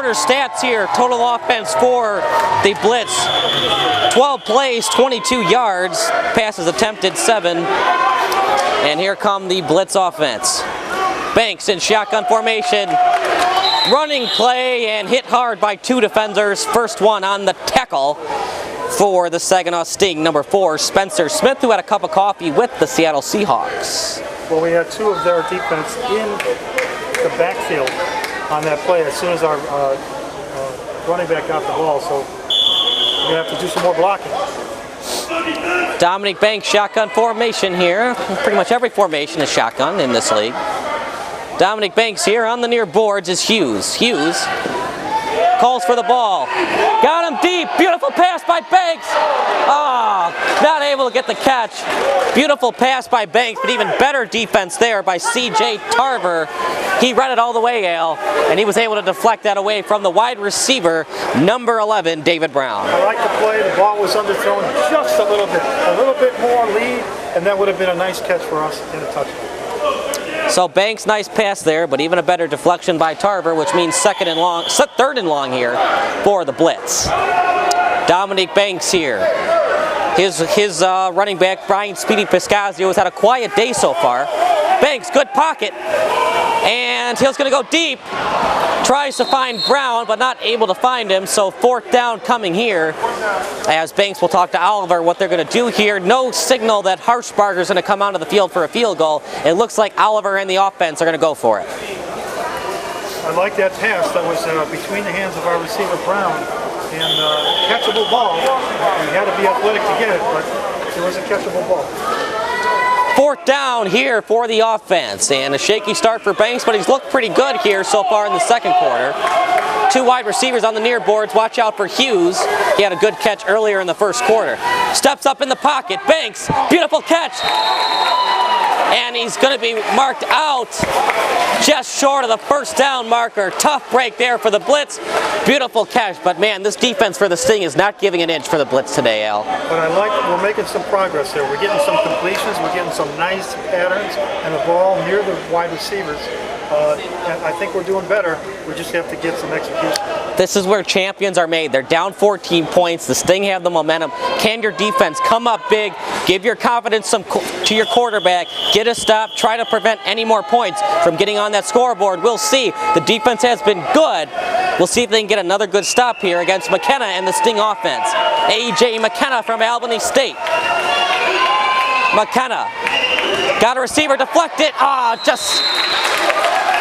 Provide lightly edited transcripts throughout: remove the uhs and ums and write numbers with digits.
quarter stats here. Total offense for the Blitz. 12 plays, 22 yards. Passes attempted, 7. And here come the Blitz offense. Banks in shotgun formation. Running play and hit hard by 2 defenders. First one on the tackle for the Saginaw Sting, number 4, Spencer Smith, who had a cup of coffee with the Seattle Seahawks. Well, we had 2 of their defense in the backfield on that play as soon as our running back got the ball, so we're going to have to do some more blocking. Dominic Banks, shotgun formation here. Pretty much every formation is shotgun in this league. Dominic Banks here on the near boards is Hughes. Hughes calls for the ball. Got him deep. Beautiful pass by Banks. Oh, not able to get the catch. Beautiful pass by Banks, but even better defense there by C.J. Tarver. He read it all the way, Al, and he was able to deflect that away from the wide receiver, number 11, David Brown. I like the play. The ball was underthrown just a little bit more lead, and that would have been a nice catch for us in a touchdown. So Banks, nice pass there, but even a better deflection by Tarver, which means third and long here for the Blitz. Dominic Banks here. His running back, Brian Speedy Piscazio, has had a quiet day so far. Banks, good pocket. And he's going to go deep. Tries to find Brown, but not able to find him. So 4th down coming here. As Banks will talk to Oliver what they're going to do here. No signal that Harshbarger is going to come onto the field for a field goal. It looks like Oliver and the offense are going to go for it. I like that pass. That was between the hands of our receiver Brown. And catchable ball. You had to be athletic to get it, but it was a catchable ball. 4th down here for the offense, and a shaky start for Banks, but he's looked pretty good here so far in the second quarter. 2 wide receivers on the near boards. Watch out for Hughes. He had a good catch earlier in the first quarter. Steps up in the pocket. Banks, beautiful catch. And he's going to be marked out just short of the first down marker. Tough break there for the Blitz. Beautiful catch, but man, this defense for the Sting is not giving an inch for the Blitz today, Al. But we're making some progress here. We're getting some completions, we're getting some nice patterns, and the ball near the wide receivers. And I think we're doing better. We just have to get some execution. This is where champions are made. They're down 14 points. The Sting have the momentum. Can your defense come up big, give your confidence to your quarterback, get a stop, try to prevent any more points from getting on that scoreboard? We'll see. The defense has been good. We'll see if they can get another good stop here against McKenna and the Sting offense. A.J. McKenna from Albany State. McKenna got a receiver deflected.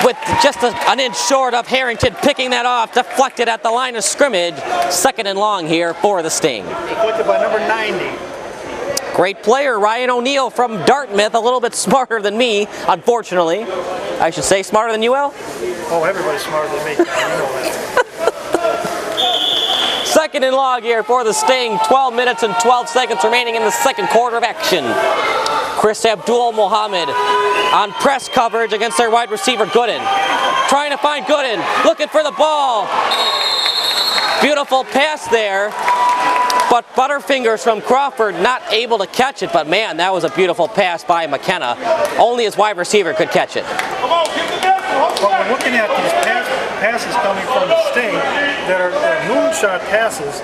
With just an inch short of Harrington picking that off, deflected at the line of scrimmage. 2nd and long here for the Sting. Deflected by number 90. Great player, Ryan O'Neal from Dartmouth, a little bit smarter than me, unfortunately. I should say smarter than you, Al? Oh, everybody's smarter than me. You know that. 2nd and long here for the Sting. 12 minutes and 12 seconds remaining in the second quarter of action. Chris Abdul Mohammed on press coverage against their wide receiver Gooden. Trying to find Gooden, looking for the ball. Beautiful pass there, but Butterfingers from Crawford not able to catch it. But man, that was a beautiful pass by McKenna. Only his wide receiver could catch it. Well, we're looking at these passes coming from the Sting that are moonshot passes,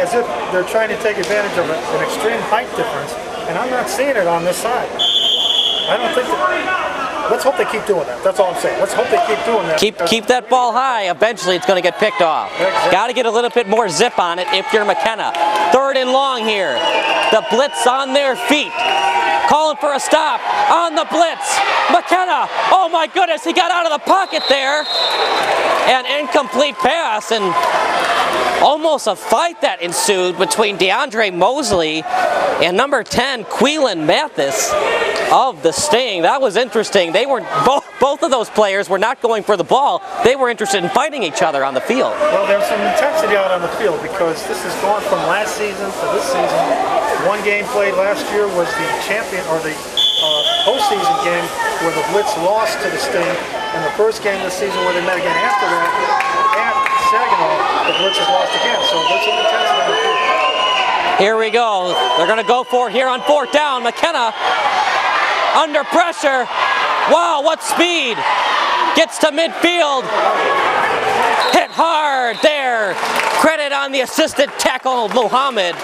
as if they're trying to take advantage of an extreme height difference. And I'm not seeing it on this side. I don't think that. Let's hope they keep doing that. That's all I'm saying. Let's hope they keep doing that. Keep that ball high. Eventually it's going to get picked off. Exactly. Got to get a little bit more zip on it if you're McKenna. 3rd and long here. The Blitz on their feet. Calling for a stop on the Blitz. McKenna. Oh my goodness, he got out of the pocket there. An incomplete pass, and almost a fight that ensued between DeAndre Mosley and number 10, Queelan Mathis of the Sting. That was interesting. They were both of those players were not going for the ball. They were interested in fighting each other on the field. Well, there's some intensity out on the field because this has gone from last season to this season. One game played last year was the champion or the postseason game where the Blitz lost to the Sting, and the first game this season where they met again after that at Saginaw, the Blitz has lost again. So there's some intensity on the field. Here we go. They're going to go for it here on 4th down. McKenna under pressure. Wow, what speed. Gets to midfield. Hit hard. here. Credit on the assistant tackle, Muhammad.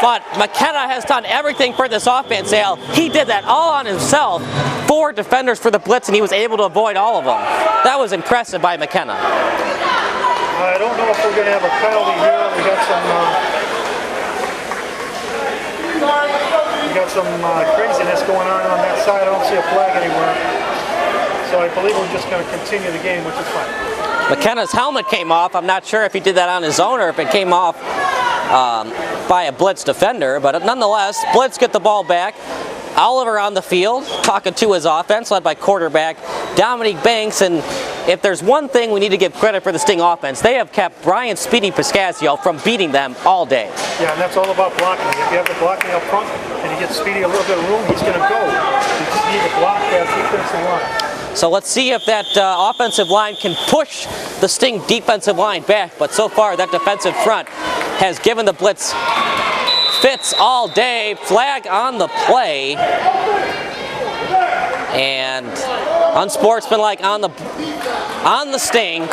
But McKenna has done everything for this offense, Al. He did that all on himself. 4 defenders for the blitz, and he was able to avoid all of them. That was impressive by McKenna. I don't know if we're going to have a penalty here. We got some craziness going on that side. I don't see a flag anywhere. So I believe we're just going to continue the game, which is fine. McKenna's helmet came off. I'm not sure if he did that on his own or if it came off by a blitz defender, but nonetheless, Blitz get the ball back. Oliver on the field, talking to his offense, led by quarterback Dominique Banks, and if there's one thing we need to give credit for the Sting offense, they have kept Brian Speedy Pascasio from beating them all day. Yeah, and that's all about blocking. If you have the blocking up front and you get Speedy a little bit of room, he's going to go. You just need to block that defensive line. So let's see if that offensive line can push the Sting defensive line back, but so far that defensive front has given the Blitz fits all day. Flag on the play. And unsportsmanlike on the Sting.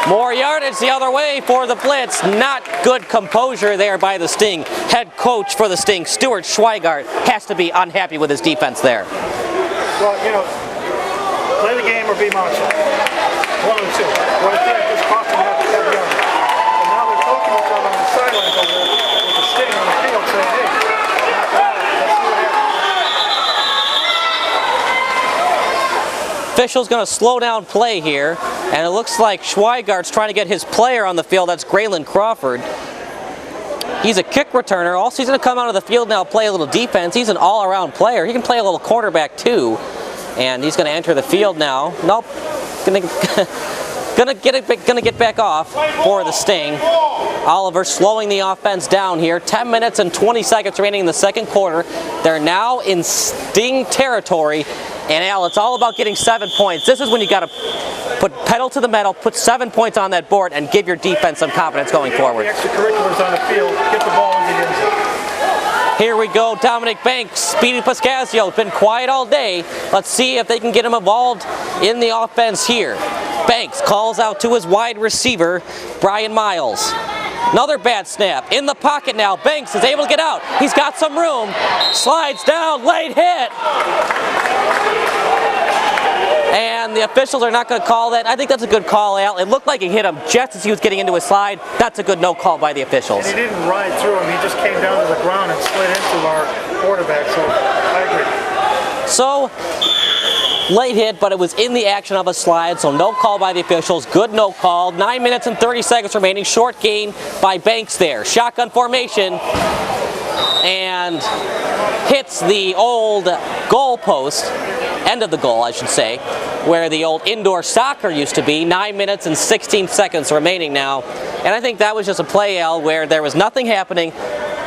More yardage the other way for the Blitz. Not good composure there by the Sting. Head coach for the Sting, Stuart Schweigart, has to be unhappy with his defense there. Well, you know, play the game or be macho. One of the two. What I think is costing them to have the other. And now they're talking to each other on the sidelines over there with the Sting on the field saying, hey, knock it out. Let's see what happens. Official's going to slow down play here, and it looks like Schweigart's trying to get his player on the field. That's Graylin Crawford. He's a kick returner. Also, he's going to come out of the field now, play a little defense. He's an all-around player. He can play a little quarterback too, and he's going to enter the field now. Nope, gonna get back off for the Sting. Oliver slowing the offense down here. 10 minutes and 20 seconds remaining in the second quarter. They're now in Sting territory. And Al, it's all about getting 7 points. This is when you got to put pedal to the metal, put 7 points on that board, and give your defense some confidence going forward. The extracurriculars on the field, get the ball in the end zone. Here we go, Dominic Banks, Speedy Pascasio, been quiet all day. Let's see if they can get him involved in the offense here. Banks calls out to his wide receiver, Brian Miles. Another bad snap. In the pocket now. Banks is able to get out. He's got some room. Slides down. Late hit. And the officials are not going to call that. I think that's a good call, Al. It looked like he hit him just as he was getting into his slide. That's a good no call by the officials. And he didn't ride through him. He just came down to the ground and slid into our quarterback. So I agree. So, late hit, but it was in the action of a slide, so no call by the officials. Good no call. 9 minutes and 30 seconds remaining. Short gain by Banks there. Shotgun formation. And hits the old goal post, end of the goal I should say, where the old indoor soccer used to be. 9 minutes and 16 seconds remaining now. And I think that was just a play, Al, where there was nothing happening.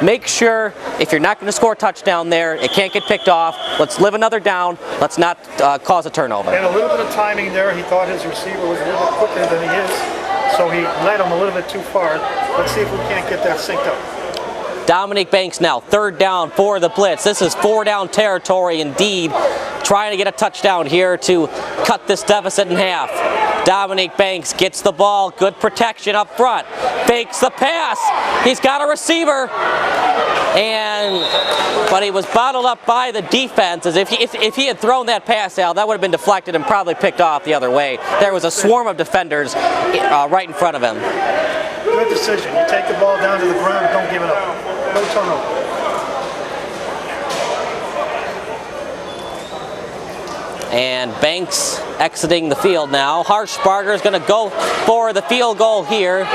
Make sure, if you're not going to score a touchdown there, it can't get picked off. Let's live another down. Let's not cause a turnover. And a little bit of timing there. He thought his receiver was a little bit quicker than he is, so he led him a little bit too far. Let's see if we can't get that synced up. Dominique Banks now, third down for the Blitz. This is 4 down territory indeed. Trying to get a touchdown here to cut this deficit in half. Dominique Banks gets the ball, good protection up front. Fakes the pass. He's got a receiver. But he was bottled up by the defense. As if he had thrown that pass out, that would have been deflected and probably picked off the other way. There was a swarm of defenders right in front of him. Good decision. You take the ball down to the ground, don't give it up. No turnover. And Banks exiting the field now. Harshbarger is going to go for the field goal here.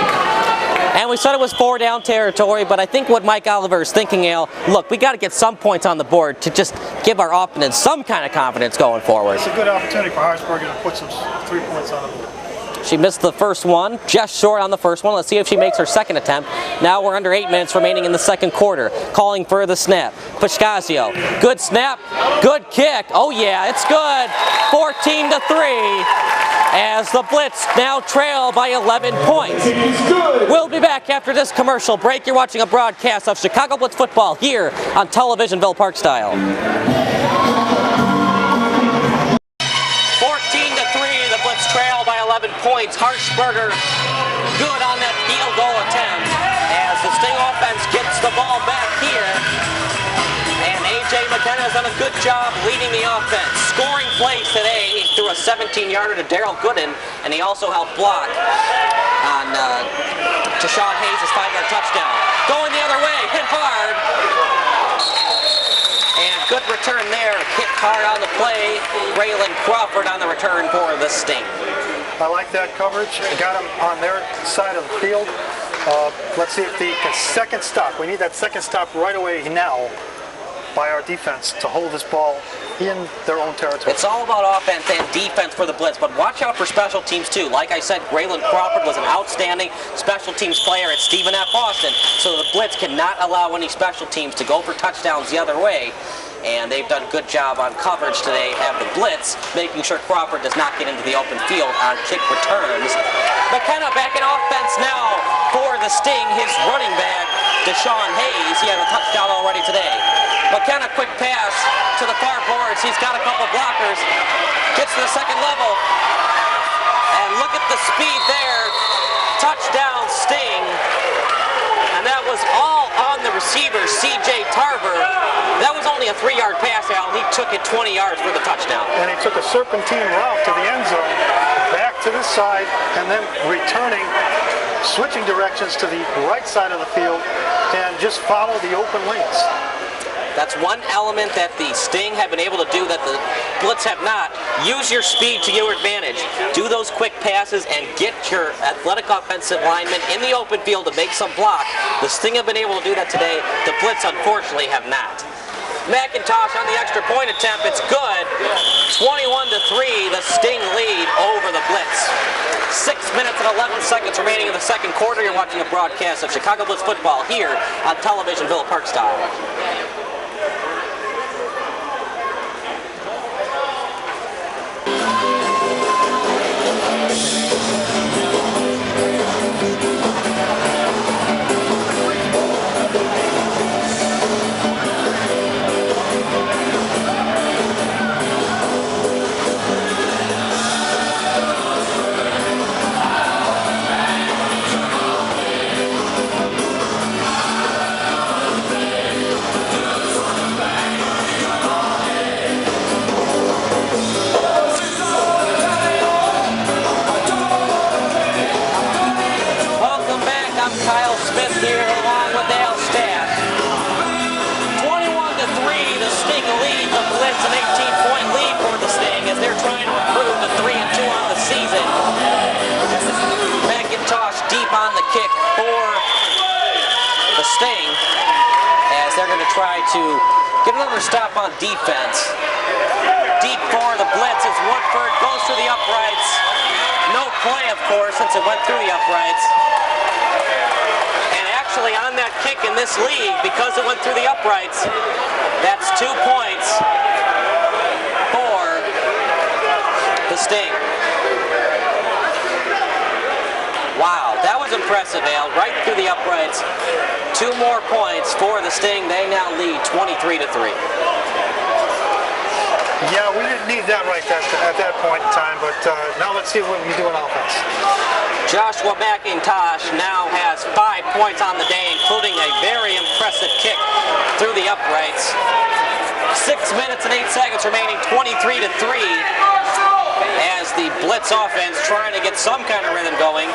And we said it was 4 down territory, but I think what Mike Oliver is thinking, Al, look, we got to get some points on the board to just give our opponents some kind of confidence going forward. It's a good opportunity for Harshbarger to put some 3 points on the board. She missed the first one, just short on the first one. Let's see if she makes her second attempt. Now we're under 8 minutes remaining in the second quarter. Calling for the snap. Pascasio, good snap, good kick. Oh yeah, it's good. 14-3 as the Blitz now trail by 11 points. We'll be back after this commercial break. You're watching a broadcast of Chicago Blitz football here on Televisionville Park Style. 14-3, the Blitz trail by 11 points. Harshberger good on that field goal attempt as the Sting offense gets the ball back here. And A.J. McKenna has done a good job leading the offense. Scoring plays today. He threw a 17-yarder to Daryl Gooden, and he also helped block on Deshaun Hayes' 5-yard touchdown. Going the other way, hit hard. And good return there. Hit hard on the play. Braylon Crawford on the return for the Sting. I like that coverage. Got him on their side of the field. Let's see if the second stop. We need that second stop right away now by our defense to hold this ball in their own territory. It's all about offense and defense for the Blitz, but watch out for special teams too. Like I said, Braylon Crawford was an outstanding special teams player at Stephen F. Austin, so the Blitz cannot allow any special teams to go for touchdowns the other way. And they've done a good job on coverage today, have the Blitz, making sure Crawford does not get into the open field on kick returns. McKenna back in offense now for the Sting, his running back, Deshaun Hayes. He had a touchdown already today. McKenna, quick pass to the far boards. He's got a couple blockers. Gets to the second level. And look at the speed there. Touchdown Sting. And that was all on the receiver, C.J. Tarver. That was only a 3-yard pass, Al. He took it 20 yards for the touchdown. And he took a serpentine route to the end zone, back to this side, and then returning, switching directions to the right side of the field, and just follow the open lanes. That's one element that the Sting have been able to do that the Blitz have not. Use your speed to your advantage. Do those quick passes and get your athletic offensive linemen in the open field to make some block. The Sting have been able to do that today. The Blitz, unfortunately, have not. McIntosh on the extra point attempt. It's good. 21-3, the Sting lead over the Blitz. 6 minutes and 11 seconds remaining in the second quarter. You're watching a broadcast of Chicago Blitz football here on television, Villa Park style. Sting as they're going to try to get another stop on defense. Deep for the Blitz as Woodford goes through the uprights. No play, of course, since it went through the uprights. And actually on that kick in this league, because it went through the uprights, that's 2 points for the Sting. Wow, that was impressive, Al. Right through the uprights. 2 more points for the Sting. They now lead 23-3. Yeah, we didn't need that right at that point in time, but now let's see what we do on offense. Joshua McIntosh now has 5 points on the day, including a very impressive kick through the uprights. 6 minutes and 8 seconds remaining, 23-3. As the Blitz offense trying to get some kind of rhythm going.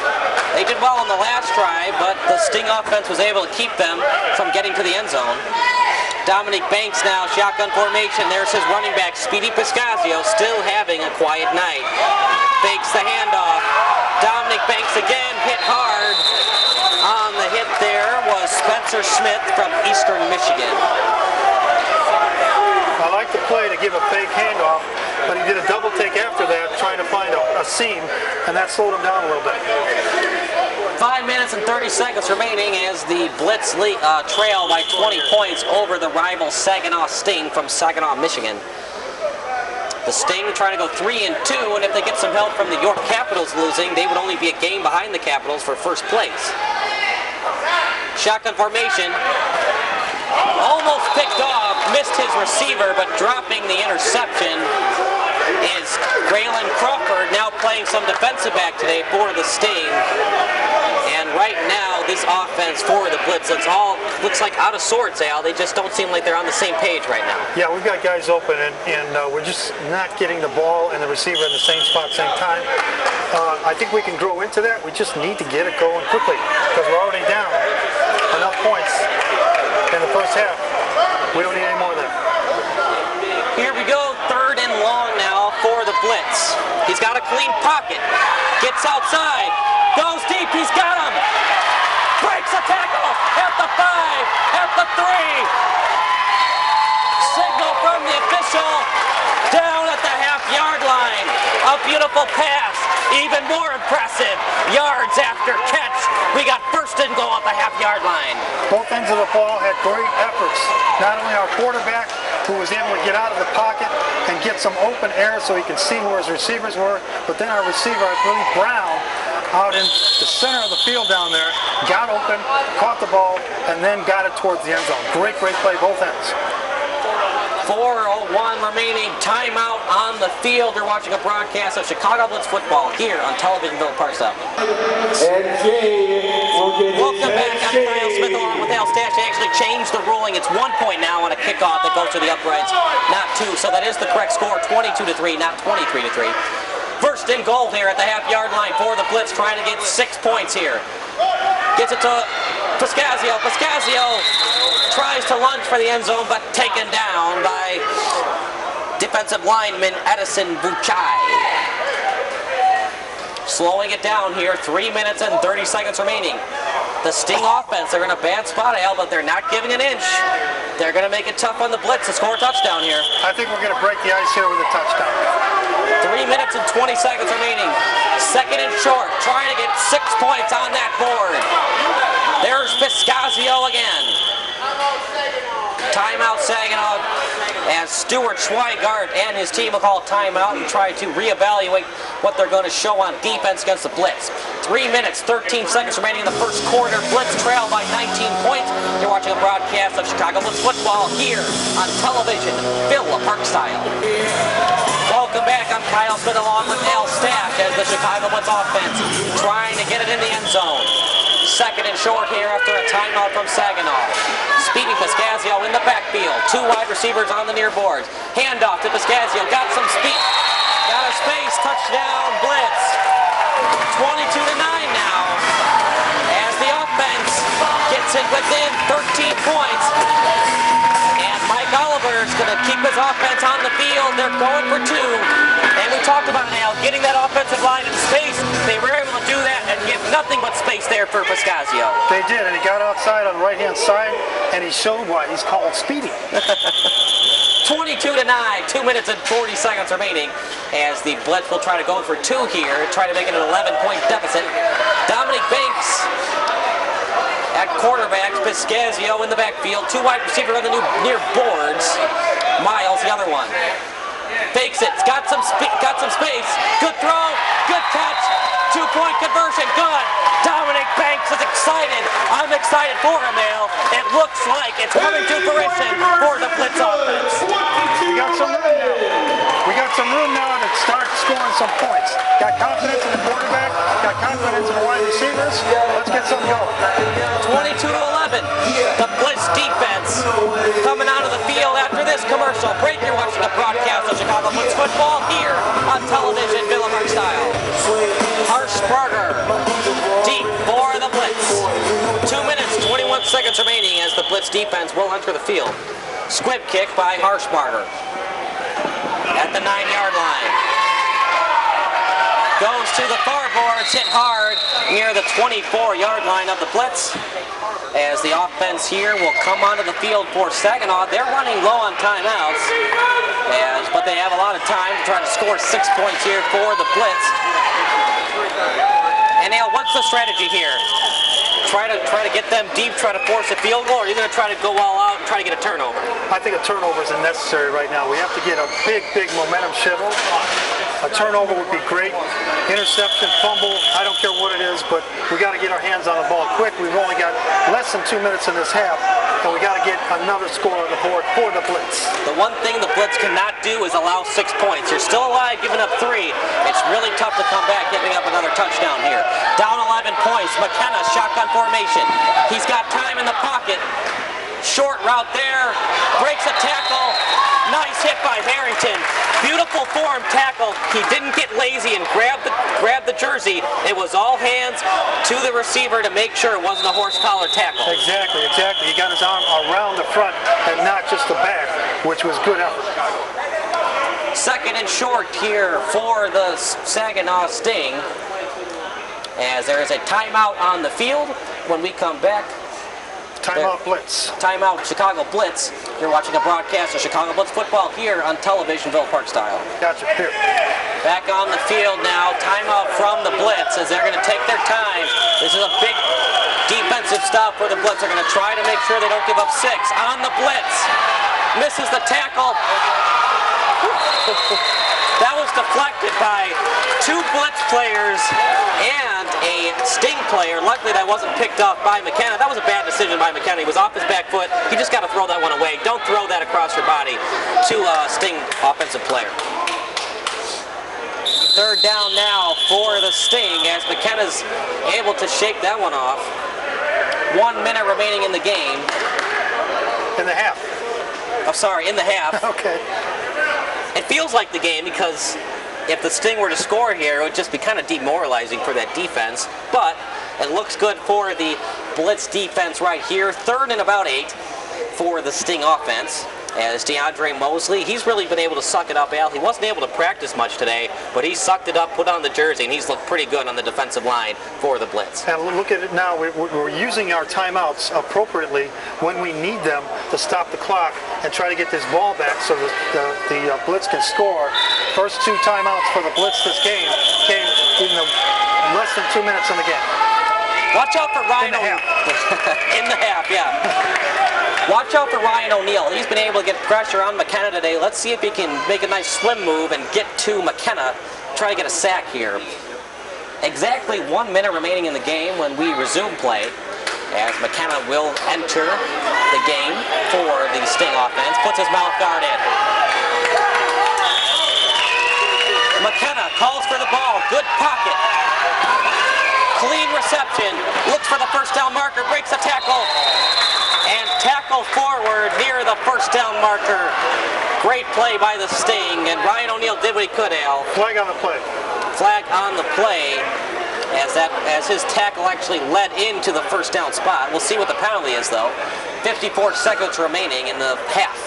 They did well on the last try, but the Sting offense was able to keep them from getting to the end zone. Dominic Banks now, shotgun formation. There's his running back, Speedy Piscasio, still having a quiet night. Fakes the handoff. Dominic Banks again, hit hard. On the hit there was Spencer Smith from Eastern Michigan. I like the play to give a fake handoff, but he did a double take after that, trying to find a seam, and that slowed him down a little bit. 5 minutes and 30 seconds remaining as the Blitz trail by 20 points over the rival Saginaw Sting from Saginaw, Michigan. The Sting trying to go 3-2, and if they get some help from the York Capitals losing, they would only be a game behind the Capitals for first place. Shotgun formation. Almost picked off, missed his receiver, but dropping the interception is Braylon Crawford now playing some defensive back today for the Sting. And right now, this offense for the Blitz, it's all looks like out of sorts, Al. They just don't seem like they're on the same page right now. Yeah, we've got guys open, and we're just not getting the ball and the receiver in the same spot, same time. I think we can grow into that. We just need to get it going quickly because we're already down enough points in the first half. We don't need any more of that. Here we go, 3rd and long now for the Blitz. He's got a clean pocket, gets outside, goes deep, he's got him. Breaks a tackle at the 5, at the 3. Signal from the official down at the half-yard line. A beautiful pass, even more impressive. Yards after catch. We got 1st and goal at the half-yard line. Both ends of the ball had great efforts. Not only our quarterback, who was able to get out of the pocket and get some open air so he could see where his receivers were, but then our receiver, Billy Brown, out in the center of the field down there, got open, caught the ball, and then got it towards the end zone. Great play, both ends. 4:01 remaining, timeout on the field. You're watching a broadcast of Chicago Blitz football here on television, Bill Parcell. Welcome back. I'm Kyle Smith along with Al Stash. They actually changed the ruling. It's 1 point now on a kickoff that goes to the uprights, not 2. So that is the correct score, 22-3, not 23-3. 1st and goal here at the half-yard line for the Blitz, trying to get 6 points here. Gets it to Pascazio. Pascazio tries to lunge for the end zone, but taken down by defensive lineman Edison Buchai. Slowing it down here, 3 minutes and 30 seconds remaining. The Sting offense, they're in a bad spot, Al, but they're not giving an inch. They're going to make it tough on the Blitz to score a touchdown here. I think we're going to break the ice here with a touchdown. 3 minutes and 20 seconds remaining. 2nd and short, trying to get 6 points on that board. There's Pascazio again. Timeout Saginaw, as Stuart Schweigart and his team will call a timeout and try to reevaluate what they're going to show on defense against the Blitz. 3 minutes, 13 seconds remaining in the 1st quarter. Blitz trail by 19 points. You're watching a broadcast of Chicago Blitz football here on television, Villa Park style. Welcome back. I'm Kyle Smith along with Al Stash as the Chicago Blitz offense trying to get it in the end zone. 2nd and short here after a timeout from Saginaw. Speedy Pascazio in the backfield. 2 wide receivers on the near boards. Handoff to Pascazio. Got some speed. Got a space. Touchdown Blitz. 22-9 now. As the offense gets it within 13 points. And Mike Oliver is going to keep his offense on the field. They're going for 2. And we talked about it now, getting that offensive line in space. They were able to do that and give nothing but space there for Pascazio. They did, and he got outside on the right-hand side, and he showed why he's called Speedy. 22-9, 2 minutes and 40 seconds remaining as the Blitz will try to go for 2 here, try to make it an 11-point deficit. Dominic Banks at quarterback, Pascazio in the backfield, 2 wide receivers on the near boards. Miles, the other one. Fakes it, got some space, good throw, good catch, 2-point conversion, good. Dominic Banks is excited. I'm excited for him, Al. It looks like it's coming to fruition for the Blitz offense. We got some room now. We got some room now to start scoring some points. Got confidence in the quarterback, got confidence in the wide receivers. Let's get something going. 22-11. The Blitz defense coming out of the field after this commercial break. You're watching a broadcast of Chicago Blitz football here on television, Villa Park style. Harshbarger deep for the Blitz. 2 minutes, 21 seconds remaining as the Blitz defense will enter the field. Squib kick by Harshbarger at the 9-yard line. Goes to the far boards, hit hard near the 24-yard line of the Blitz. As the offense here will come onto the field for Saginaw. They're running low on timeouts, but they have a lot of time to try to score 6 points here for the Blitz. And now, what's the strategy here? Try to get them deep, try to force a field goal, or are you going to try to go all out and try to get a turnover? I think a turnover is unnecessary right now. We have to get a big momentum shift A turnover would be great. Interception, fumble, I don't care what it is, but we got to get our hands on the ball quick. We've only got less than 2 minutes in this half, and we got to get another score on the board for the Blitz. The one thing the Blitz cannot do is allow 6 points. You're still alive, giving up 3. It's really tough to come back, giving up another touchdown here. Down 11 points. McKenna, shotgun formation. He's got time in the pocket. Short route there. Breaks a tackle. Nice hit by Harrington. Beautiful form tackle. He didn't get lazy and grab the jersey. It was all hands to the receiver to make sure it wasn't a horse collar tackle. Exactly. He got his arm around the front and not just the back, which was good effort. Second and short here for the Saginaw Sting, as there is a timeout on the field. When we come back, timeout Blitz. Timeout Chicago Blitz. You're watching a broadcast of Chicago Blitz football here on television, Villa Park style. Gotcha. Here. Back on the field now. Timeout from the Blitz as they're going to take their time. This is a big defensive stop for the Blitz. They're going to try to make sure they don't give up 6. On the Blitz. Misses the tackle. That was deflected by 2 Blitz players and a Sting player. Luckily that wasn't picked up by McKenna. That was a bad decision by McKenna. He was off his back foot. You just got to throw that one away. Don't throw that across your body to a Sting offensive player. Third down now for the Sting as McKenna's able to shake that one off. 1 minute remaining in the game. In the half. Oh, sorry, in the half. Okay. It feels like the game because if the Sting were to score here, it would just be kind of demoralizing for that defense. But it looks good for the Blitz defense right here. 3rd and about 8 for the Sting offense. As DeAndre Mosley, he's really been able to suck it up, Al. He wasn't able to practice much today, but he sucked it up, put on the jersey, and he's looked pretty good on the defensive line for the Blitz. And look at it now. We're using our timeouts appropriately when we need them to stop the clock and try to get this ball back so that the Blitz can score. First 2 timeouts for the Blitz this game came in less than 2 minutes in the game. Watch out for Ryan O'Neal. In the half, yeah. Watch out for Ryan O'Neal. He's been able to get pressure on McKenna today. Let's see if he can make a nice swim move and get to McKenna. Try to get a sack here. Exactly 1 minute remaining in the game when we resume play, as McKenna will enter the game for the Sting offense. Puts his mouth guard in. McKenna calls for the ball. Good pocket. Clean reception. Looks for the first down marker. Breaks a tackle. And tackle forward near the first down marker. Great play by the Sting, and Ryan O'Neal did what he could, Al. Flag on the play. Flag on the play as his tackle actually led into the first down spot. We'll see what the penalty is, though. 54 seconds remaining in the half.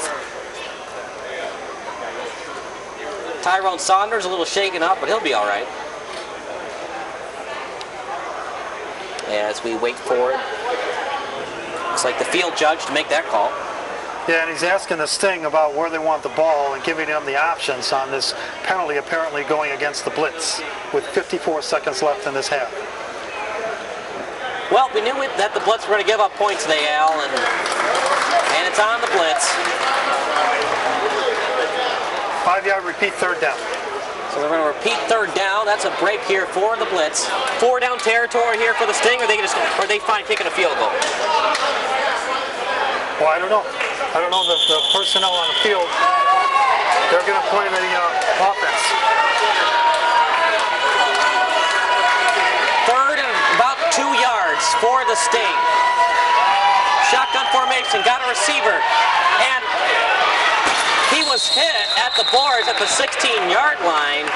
Tyrone Saunders a little shaken up, but he'll be all right. As we wait for it. Looks like the field judge to make that call. Yeah, and he's asking the Sting about where they want the ball and giving them the options on this penalty apparently going against the Blitz with 54 seconds left in this half. Well, we knew that the Blitz were going to give up points today, Al, and it's on the Blitz. 5-yard repeat, 3rd down. So they're going to repeat 3rd down. That's a break here for the Blitz. 4 down territory here for the Sting, or are they fine kicking a field goal? Well, I don't know. I don't know the personnel on the field. They're going to play the offense. 3rd and about 2 yards for the Sting. Shotgun formation, got a receiver, and he was hit at the boards at the 16-yard line.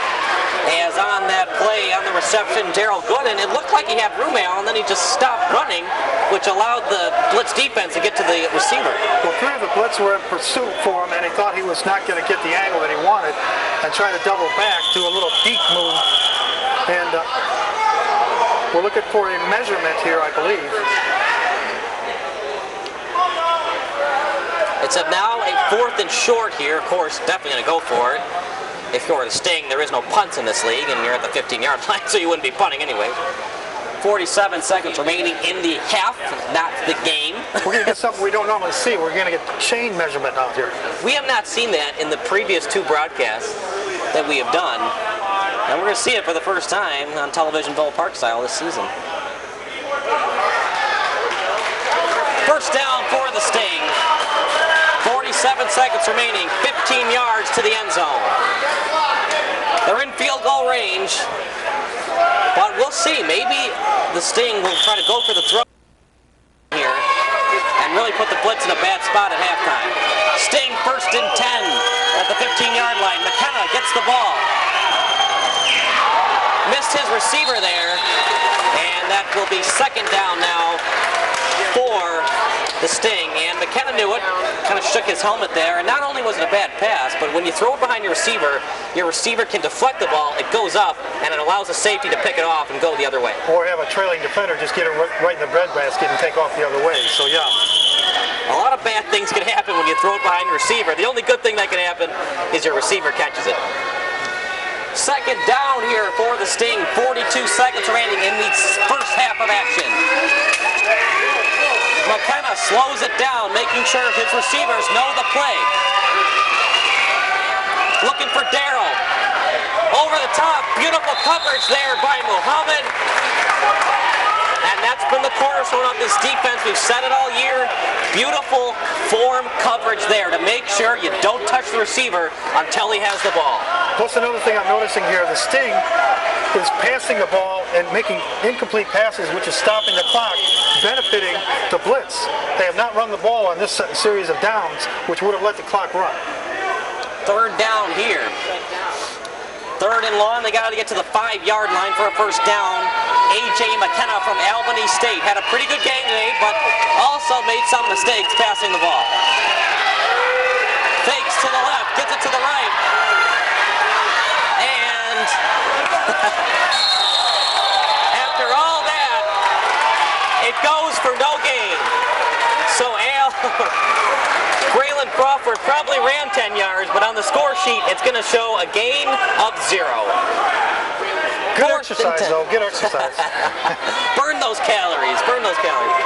As on that play on the reception, Darrell Gooden, it looked like he had room, Al, and then he just stopped running, which allowed the Blitz defense to get to the receiver. Well, 3 of the Blitz were in pursuit for him, and he thought he was not going to get the angle that he wanted, and trying to double back, do a little deep move. And we're looking for a measurement here, I believe. It's now a 4th and short here. Of course, definitely going to go for it. If you're the Sting, there is no punts in this league, and you're at the 15-yard line, so you wouldn't be punting anyway. 47 seconds remaining in the half, not the game. We're going to get something we don't normally see. We're going to get chain measurement out here. We have not seen that in the previous 2 broadcasts that we have done. And we're going to see it for the first time on television Villa Park style this season. First down for the Sting. 47 seconds remaining, 15 yards to the end zone. They're in field goal range, but we'll see. Maybe the Sting will try to go for the throw here and really put the Blitz in a bad spot at halftime. Sting first and 10 at the 15-yard line. McKenna gets the ball. Missed his receiver there, and that will be second down now for the Sting, and McKenna knew it, kind of shook his helmet there, and not only was it a bad pass, but when you throw it behind your receiver can deflect the ball, it goes up, and it allows the safety to pick it off and go the other way. Or have a trailing defender just get it right in the breadbasket and take off the other way, so yeah. A lot of bad things can happen when you throw it behind your receiver. The only good thing that can happen is your receiver catches it. Second down here for the Sting, 42 seconds remaining in the first half of action. McKenna slows it down, making sure his receivers know the play. Looking for Darrell. Over the top, beautiful coverage there by Muhammad. And that's been the cornerstone of this defense. We've said it all year. Beautiful form coverage there to make sure you don't touch the receiver until he has the ball. Plus another thing I'm noticing here, the Sting is passing the ball and making incomplete passes, which is stopping the clock, benefiting the Blitz. They have not run the ball on this series of downs, which would have let the clock run. Third down here. Third and long, they got to get to the 5-yard line for a first down. A.J. McKenna from Albany State had a pretty good game today, but also made some mistakes passing the ball. Fakes to the left, gets it to the right. And after all that, it goes for no gain. So Braylon Crawford probably ran 10 yards, but on the score sheet, it's going to show a gain of 0. Good exercise, though. Good exercise. Burn those calories. Burn those calories.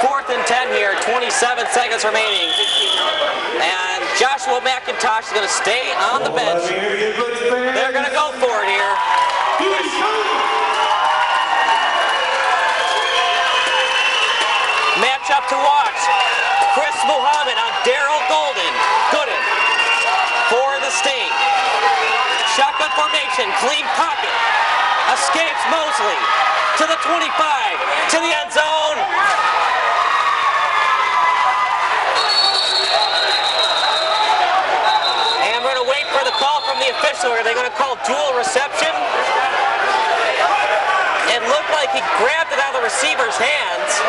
4th and 10 here. 27 seconds remaining. And Joshua McIntosh is going to stay on the bench. They're going to go for it here. Matchup to watch. Chris Muhammad on Darrell Gooden for the Sting. Shotgun formation, clean pocket. Escapes Mosley to the 25, to the end zone. And we're going to wait for the call from the official. Are they going to call dual reception? It looked like he grabbed it out of the receiver's hands.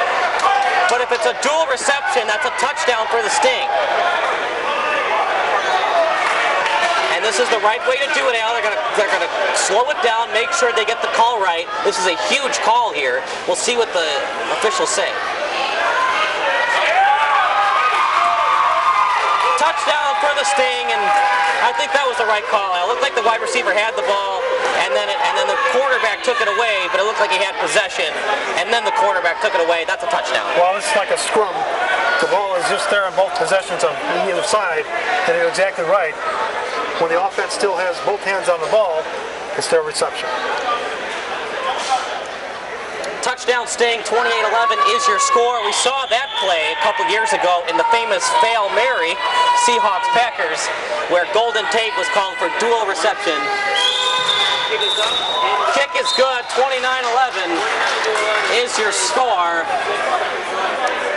But if it's a dual reception, that's a touchdown for the Sting. And this is the right way to do it, Al. They're gonna slow it down, make sure they get the call right. This is a huge call here. We'll see what the officials say. Touchdown for the Sting, and I think that was the right call, Al. It looked like the wide receiver had the ball, and then the quarterback took it away, but it looked like he had possession, and then the quarterback took it away. That's a touchdown. Well, it's like a scrum. The ball is just there on both possessions on either side, and you're exactly right. When the offense still has both hands on the ball, it's their reception. Touchdown Sting, 28-11 is your score. We saw that play a couple years ago in the famous Fail Mary Seahawks-Packers, where Golden Tate was called for dual reception. Kick is good, 29-11 is your score.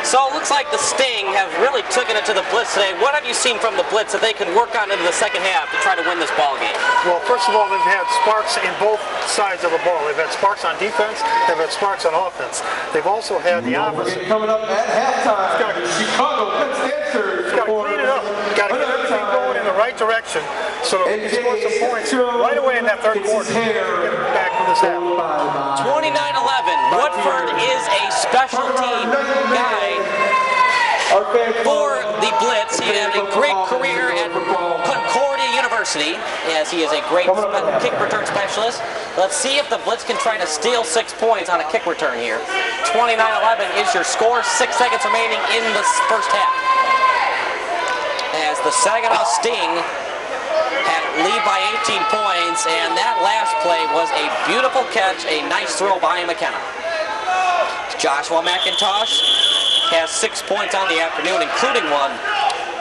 So it looks like the Sting have really taken it to the Blitz today. What have you seen from the Blitz that they can work on into the second half to try to win this ball game? Well, first of all, they've had sparks in both sides of the ball. They've had sparks on defense, they've had sparks on offense. They've also had the opposite. Coming up at halftime, Chicago Blitz answers. Got to clean it up. Got to get everything going in the right direction so that we can score some points right away in that third quarter. Get back from this half. 29-11. Woodford is a special team guy for the Blitz. He had a great career at Concordia University, as he is a great kick return specialist. Let's see if the Blitz can try to steal 6 points on a kick return here. 29-11 is your score. 6 seconds remaining in the first half. As the Saginaw Sting had lead by 18 points, and that last play was a beautiful catch, a nice throw by McKenna. Joshua McIntosh has 6 points on the afternoon, including one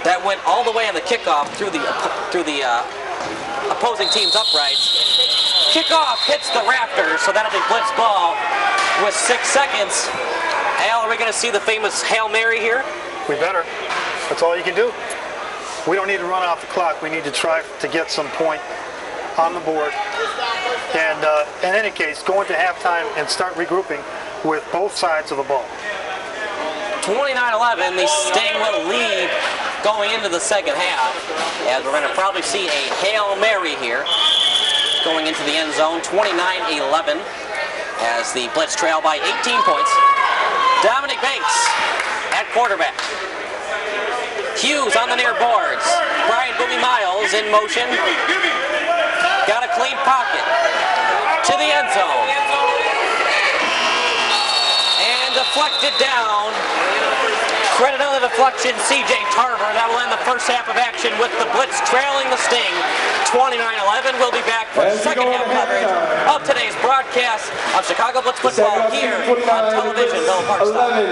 that went all the way on the kickoff through the opposing team's uprights. Kickoff hits the rafters, so that'll be Blitz ball with 6 seconds. Al, are we going to see the famous Hail Mary here? We better. That's all you can do. We don't need to run off the clock. We need to try to get some point on the board. And in any case, go into halftime and start regrouping with both sides of the ball. 29-11, the Sting will lead going into the second half, as we're going to probably see a Hail Mary here going into the end zone. 29-11 as the Blitz trail by 18 points. Dominic Banks at quarterback. Hughes on the near boards. Brian Booby Miles in motion. Got a clean pocket to the end zone. And deflected down. Credit on the deflection, C.J. Tarver. That will end the first half of action with the Blitz trailing the Sting. 29-11. We'll be back for second half coverage of today's broadcast of Chicago Blitz football here on television. Bill Parkstad.